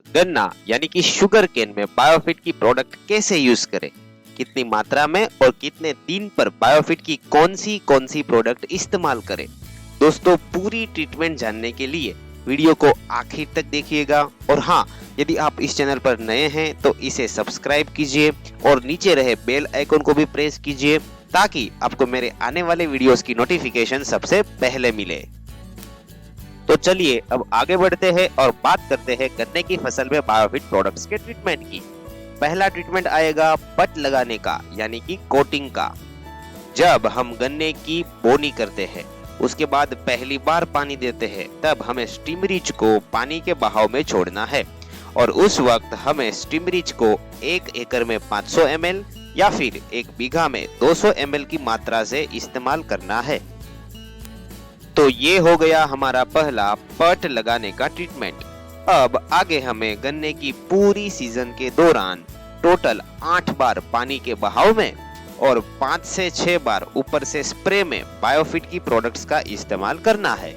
गन्ना यानी कि शुगर केन में बायोफिट की प्रोडक्ट कैसे यूज करें, कितनी मात्रा में और कितने दिन पर बायोफिट की कौन सी प्रोडक्ट इस्तेमाल करें। दोस्तों, पूरी ट्रीटमेंट जानने के लिए वीडियो को आखिर तक देखिएगा। और हाँ, यदि आप इस चैनल पर नए हैं तो इसे सब्सक्राइब कीजिए और नीचे रहे बेल आइकन को भी प्रेस कीजिए ताकि आपको मेरे आने वाले वीडियोस की नोटिफिकेशन सबसे पहले मिले। तो चलिए अब आगे बढ़ते हैं और बात करते हैं गन्ने की फसल में बायोफिट प्रोडक्ट्स के ट्रीटमेंट की। पहला ट्रीटमेंट आएगा पट लगाने का यानी कि कोटिंग का। जब हम गन्ने की बोनी करते हैं उसके बाद पहली बार पानी देते हैं तब हमें स्टीमरिज को पानी के बहाव में छोड़ना है और उस वक्त हमें स्टीमरिज को 1 एकड़ में 500 ml या फिर 1 बीघा में 200 ml की मात्रा से इस्तेमाल करना है। तो ये हो गया हमारा पहला पट लगाने का ट्रीटमेंट। अब आगे हमें गन्ने की पूरी सीजन के दौरान टोटल 8 बार पानी के बहाव में और 5 से 6 बार ऊपर से स्प्रे में बायोफिट की प्रोडक्ट्स का इस्तेमाल करना है।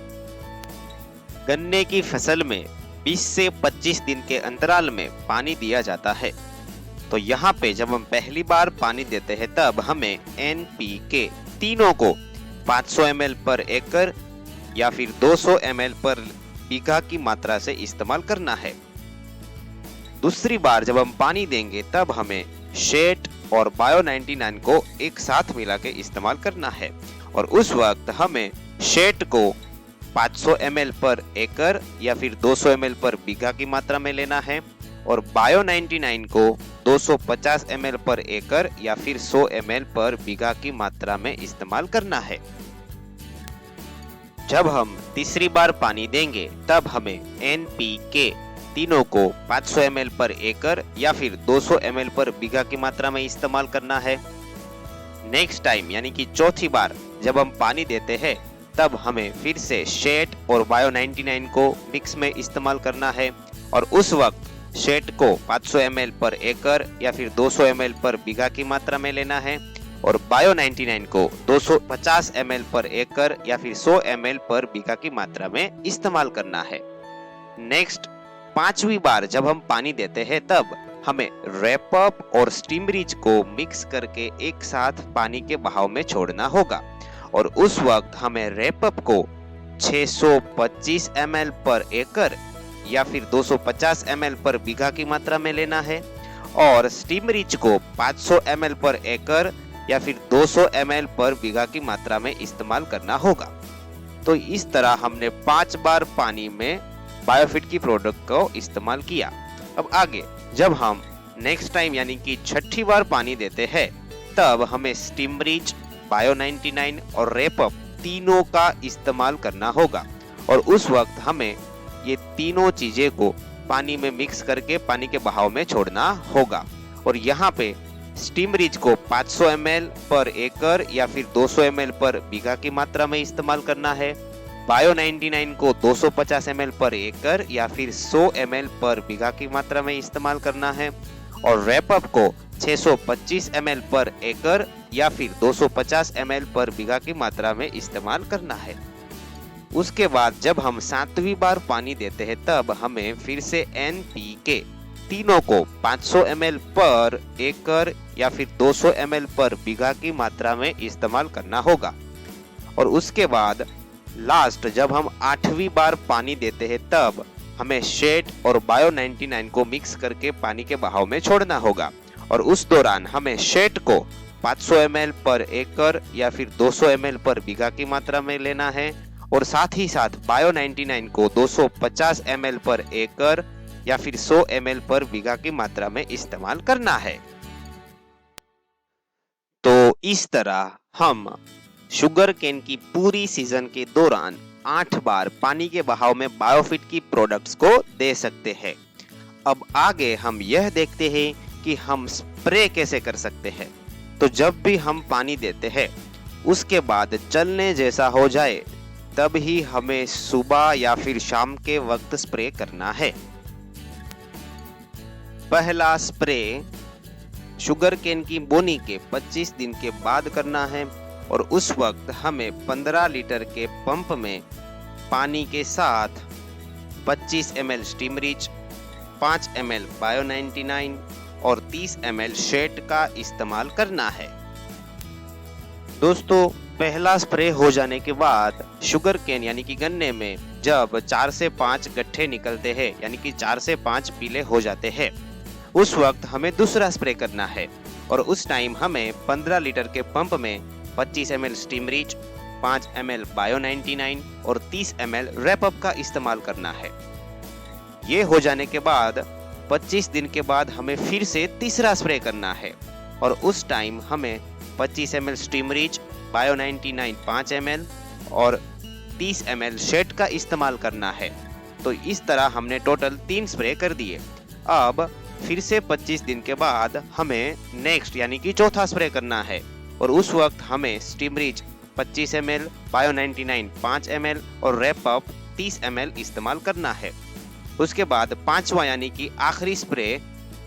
गन्ने की फसल में 20 से 25 दिन के अंतराल में पानी दिया जाता है। तो यहाँ पे जब हम पहली बार पानी देते हैं तब हमें NPK तीनों को 500 ml पर एकड़ या फिर 200 ml पर बीघा की मात्रा से इस्तेमाल करना है। दूसरी बार जब हम पानी देंगे तब हमें शेट और बायो 99 को एक साथ मिला के इस्तेमाल करना है और उस वक्त हमें शेट को 500 ml पर एकड़ या फिर 200 ml पर बीघा की मात्रा में लेना है और बायो 99 को 250 ml पर एकड़ या फिर 100 ml पर बीघा की मात्रा में इस्तेमाल करना है। जब हम तीसरी बार पानी देंगे तब हमें NPK तीनों को 500 ml पर एकड़ या फिर 200 ml पर बीघा की मात्रा में इस्तेमाल करना है। नेक्स्ट टाइम यानी कि चौथी बार जब हम पानी देते हैं तब हमें फिर से शेट और बायो 99 को मिक्स में इस्तेमाल करना है और उस वक्त शेट को 500 ml पर एकड़ या फिर 200 ml पर बीघा की मात्रा में लेना है और बायो 99 को 250 ml पर एकड़ या फिर 100 ml पर बीघा की मात्रा में इस्तेमाल करना है। नेक्स्ट पांचवी बार जब हम पानी देते हैं तब हमें रैप अप और स्टीमरिज को मिक्स करके एक साथ पानी के बहाव में छोड़ना होगा और उस वक्त हमें रैप अप को 625 ml पर एकड़ या फिर 250 ml पर बीघा की मात्रा में लेना है और स्टीमरिज को 500 ml पर एकड़ या फिर 200 ml पर बीघा की मात्रा में इस्तेमाल करना होगा। तो इस तरह हमने 5 बार पानी में बायोफिट की प्रोडक्ट को इस्तेमाल किया। अब आगे जब हम नेक्स्ट टाइम यानी कि छठी बार पानी देते हैं तब हमें स्टीमरिज, बायो 99 और रैप अप तीनों का इस्तेमाल करना होगा और उस वक्त हमें ये तीनों चीजें को पानी में मिक्स करके पानी के बहाव में छोड़ना होगा और यहाँ पे स्टीमरिज को 500 ml पर एकड़ या फिर 200 ml पर बीघा की मात्रा में इस्तेमाल करना है, बायो 99 को 250 ml पर एकड़ या फिर 100 ml पर बीघा की मात्रा में इस्तेमाल करना है और रैप अप को 625 ml पर एकड़ या फिर 250 ml पर बीघा की मात्रा में इस्तेमाल करना है। उसके बाद जब हम 7वीं बार पानी देते हैं तब हमें फिर से NPK तीनों को 500 ml पर एकड़ या फिर 200 ml पर बीघा की मात्रा में इस्तेमाल करना होगा और उसके बाद लास्ट जब हम 8वीं बार पानी देते हैं तब हमें शेट और बायो 99 को मिक्स करके पानी के बहाव में छोड़ना होगा और उस दौरान हमें शेट को 500 ml पर एकड़ या फिर 200 ml पर बीघा की मात्रा में लेना है और साथ ही साथ बायो 99 को 250 ml पर एकड़ या फिर 100 ml पर बीघा की मात्रा में इस्तेमाल करना है। तो इस तरह हम शुगर केन की पूरी सीजन के दौरान 8 बार पानी के बहाव में बायोफिट की प्रोडक्ट्स को दे सकते हैं। अब आगे हम यह देखते हैं कि हम स्प्रे कैसे कर सकते हैं। तो जब भी हम पानी देते हैं उसके बाद चलने जैसा हो जाए तब ही हमें सुबह या फिर शाम के वक्त स्प्रे करना है। पहला स्प्रे शुगर केन की बोनी के 25 दिन के बाद करना है और उस वक्त हमें 15 लीटर के पंप में पानी के साथ 25 ml स्टीमरिज, 5 ml बायो 99 और 30 ml शेट का इस्तेमाल करना है। दोस्तों, पहला स्प्रे हो जाने के बाद शुगर केन यानी कि गन्ने में जब 4 से 5 गट्ठे निकलते हैं यानी कि 4 से 5 पीले हो जाते हैं, उस वक्त हमें दूसरा स्प्रे करना है और उस टाइम हमें 15 लीटर के पंप में 25 ml steam rich, 5 ml bio 99 और 30 ml रैप अप का इस्तेमाल करना है। ये हो जाने के बाद 25 दिन के बाद हमें फिर से तीसरा स्प्रे करना है और उस टाइम हमें 25 ml steam rich, bio 99 5 ml और 30 ml शेट का इस्तेमाल करना है। तो इस तरह हमने टोटल 3 स्प्रे कर दिए। अब फिर से 25 दिन के बाद हमें नेक्स्ट यानी कि चौथा स्प्रे करना है और उस वक्त हमें steam rich 25 ml, bio 99 5 ml और रैप अप 30 ml इस्तेमाल करना है। उसके बाद पांचवा यानी कि आखिरी स्प्रे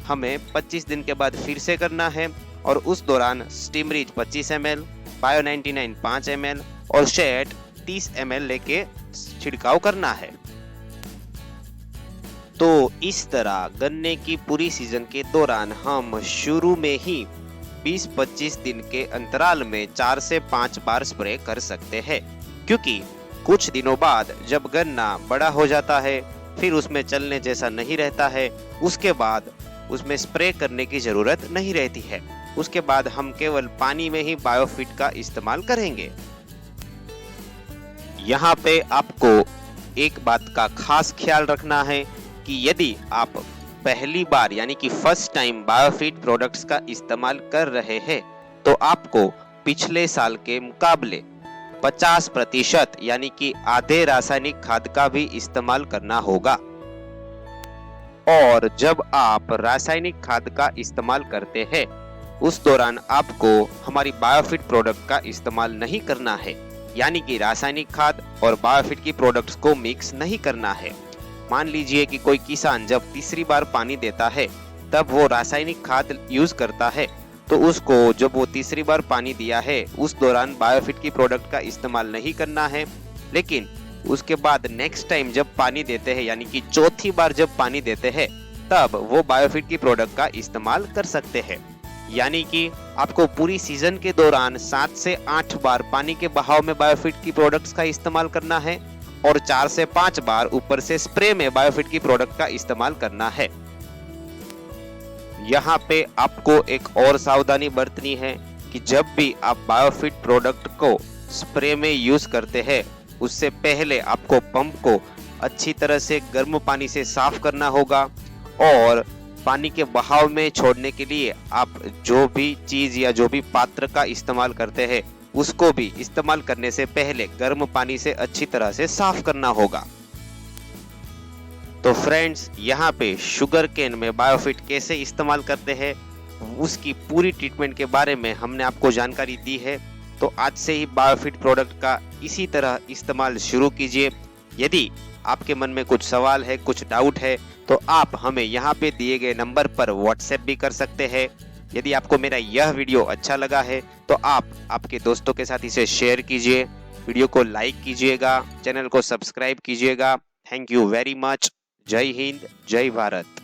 हमें 25 दिन के बाद फिर से करना है और उस दौरान steam rich 25 ml, bio 99 5 ml और शेट 30 ml लेके छिड़काव करना है। तो इस तरह गन्ने की पूरी सीजन के दौरान हम शुरू में ही 20-25 दिन के अंतराल में 4 से 5 बार स्प्रे कर सकते हैं, क्योंकि कुछ दिनों बाद जब गन्ना बड़ा हो जाता है फिर उसमें चलने जैसा नहीं रहता है, उसके बाद उसमें स्प्रे करने की जरूरत नहीं रहती है। उसके बाद हम केवल पानी में ही बायोफिट का इस्तेमाल करेंगे। यहाँ पे आपको एक बात का खास ख्याल रखना है कि यदि आप पहली बार यानी कि फर्स्ट टाइम बायोफिट प्रोडक्ट्स का इस्तेमाल कर रहे हैं तो आपको पिछले साल के मुकाबले 50% यानी कि आधे रासायनिक खाद का भी इस्तेमाल करना होगा। और जब आप रासायनिक खाद का इस्तेमाल करते हैं उस दौरान आपको हमारी बायोफिट प्रोडक्ट का इस्तेमाल नहीं करना है, यानी कि रासायनिक खाद और बायोफिट की प्रोडक्ट्स को मिक्स नहीं करना है। मान लीजिए कि कोई किसान जब तीसरी बार पानी देता है तब वो रासायनिक खाद यूज करता है, तो उसको जब वो तीसरी बार पानी दिया है उस दौरान बायोफिट की प्रोडक्ट का इस्तेमाल नहीं करना है। लेकिन उसके बाद नेक्स्ट टाइम जब पानी देते हैं यानी कि चौथी बार जब पानी देते हैं तब वो बायोफिट की प्रोडक्ट का इस्तेमाल कर सकते हैं। यानी कि आपको पूरी सीजन के दौरान 7 से 8 बार पानी के बहाव में बायोफिट की प्रोडक्ट्स का इस्तेमाल करना है और 4 से 5 बार ऊपर से स्प्रे में बायोफिट की प्रोडक्ट का इस्तेमाल करना है। यहाँ पे आपको एक और सावधानी बरतनी है कि जब भी आप बायोफिट प्रोडक्ट को स्प्रे में यूज करते हैं उससे पहले आपको पंप को अच्छी तरह से गर्म पानी से साफ करना होगा और पानी के बहाव में छोड़ने के लिए आप जो भी चीज या जो भी पात्र का इस्तेमाल करते हैं उसको भी इस्तेमाल करने से पहले गर्म पानी से अच्छी तरह से साफ करना होगा। तो फ्रेंड्स, यहाँ पे शुगर केन में बायोफिट कैसे इस्तेमाल करते हैं उसकी पूरी ट्रीटमेंट के बारे में हमने आपको जानकारी दी है। तो आज से ही बायोफिट प्रोडक्ट का इसी तरह इस्तेमाल शुरू कीजिए। यदि आपके मन में कुछ सवाल है, कुछ डाउट है, तो आप हमें यहाँ पे दिए गए नंबर पर व्हाट्सएप भी कर सकते हैं। यदि आपको मेरा यह वीडियो अच्छा लगा है तो आप आपके दोस्तों के साथ इसे शेयर कीजिए, वीडियो को लाइक कीजिएगा, चैनल को सब्सक्राइब कीजिएगा। Thank you very much. जय हिंद, जय भारत।